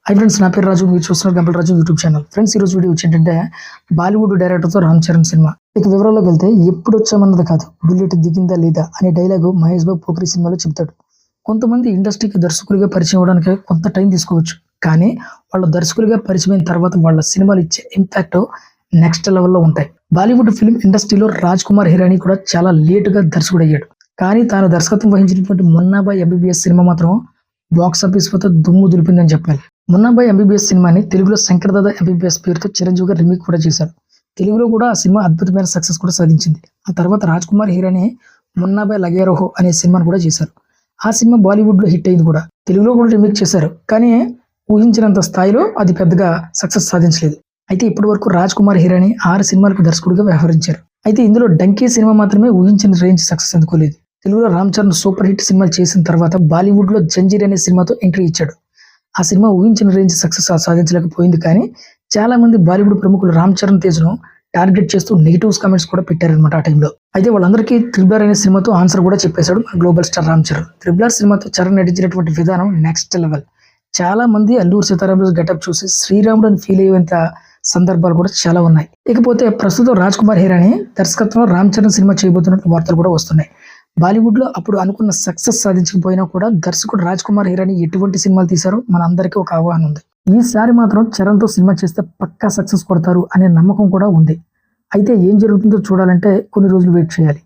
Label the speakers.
Speaker 1: Hi friends, నా పేరు రాజు. మీరు చూస్తున్నారు గంపల రాజు యూట్యూబ్ ఛానల్. ఫ్రెండ్స్, ఈ రోజు వీడియో ఏంటంటే బాలీవుడ్ డైరెక్టర్తో రామ్ చరణ్ సినిమా. ఇక వివరాల్లోకి వెళ్తే, ఎప్పుడు వచ్చామన్నది కాదు, బుల్లెట్ దిగిందా లేదా అనే డైలాగు మహేష్ బాబు పోకిరి సినిమాలో చెప్తాడు. కొంతమంది ఇండస్ట్రీకి దర్శకులుగా పరిచయం అవడానికి కొంత టైం తీసుకోవచ్చు, కానీ వాళ్ళ దర్శకులుగా పరిచయం తర్వాత వాళ్ళ సినిమాలు ఇచ్చే ఇంపాక్ట్ నెక్స్ట్ లెవెల్లో ఉంటాయి. బాలీవుడ్ ఫిల్మ్ ఇండస్ట్రీలో రాజ్ కుమార్ హిరానీ కూడా చాలా లేటుగా దర్శకుడు అయ్యాడు. కానీ తాను దర్శకత్వం వహించినటువంటి మున్నాబాయ్ ఎంబీబీఎస్ సినిమా మాత్రం బాక్స్ ఆఫీస్ వద్ద దుమ్ము దులిపిందని చెప్పాలి. మున్నాబాయ్ ఎంబీబీఎస్ సినిమాని తెలుగులో శంకర్ దాదా ఎంబీబీఎస్ పేరుతో చిరంజీవి గారు రీమేక్ కూడా చేశారు. తెలుగులో కూడా ఆ సినిమా అద్భుతమైన సక్సెస్ కూడా సాధించింది. ఆ తర్వాత రాజ్ కుమార్ హిరానీ మున్నాబాయ్ లగే రహో అనే సినిమాను కూడా చేశారు. ఆ సినిమా బాలీవుడ్ లో హిట్ అయింది కూడా. తెలుగులో కూడా రీమేక్ చేశారు, కానీ ఊహించినంత స్థాయిలో అది పెద్దగా సక్సెస్ సాధించలేదు. అయితే ఇప్పటి వరకు రాజ్ కుమార్ హిరానీ 6 సినిమాలకు దర్శకుడిగా వ్యవహరించారు. అయితే ఇందులో డంకీ సినిమా మాత్రమే ఊహించిన రేంజ్ సక్సెస్ అందుకోలేదు. తెలుగులో రామ్ చరణ్ సూపర్ హిట్ సినిమాలు చేసిన తర్వాత బాలీవుడ్ లో జంజీర్ అనే సినిమాతో ఎంట్రీ ఇచ్చాడు. ఆ సినిమా ఊహించిన రేంజ్ సక్సెస్ సాధించలేకపోయింది. కానీ చాలా మంది బాలీవుడ్ ప్రముఖులు రామ్ చరణ్ తేజ్ను టార్గెట్ చేస్తూ నెగిటివ్స్ కామెంట్స్ కూడా పెట్టారనమాట ఆ టైంలో. అయితే వాళ్ళందరికీ త్రిబుల్ అనే సినిమాతో ఆన్సర్ కూడా చెప్పేశాడు మన global star Ram Charan. Triple సినిమాతో చరణ్ నటించినటువంటి విధానం నెక్స్ట్ లెవెల్. చాలా మంది అల్లూరు సీతారామరాజు గెటప్ చూసి శ్రీరాముడు అని ఫీల్ అయ్యేంత సందర్భాలు కూడా చాలా ఉన్నాయి. ఇకపోతే ప్రస్తుతం రాజ్ కుమార్ హిరానీ దర్శకత్వంలో రామ్ చరణ్ సినిమా చేయబోతున్న వార్తలు కూడా వస్తున్నాయి. బాలీవుడ్ లో అప్పుడు అనుకున్న సక్సెస్ సాధించకపోయినా కూడా దర్శకుడు రాజ్ కుమార్ హిరానీ ఎటువంటి సినిమాలు తీశారో మన అందరికీ ఒక అవగాహన ఉంది. ఈసారి మాత్రం చరణ్ తో సినిమా చేస్తే పక్కా సక్సెస్ కొడతారు అనే నమ్మకం కూడా ఉంది. అయితే ఏం జరుగుతుందో చూడాలంటే కొన్ని రోజులు వెయిట్ చేయాలి.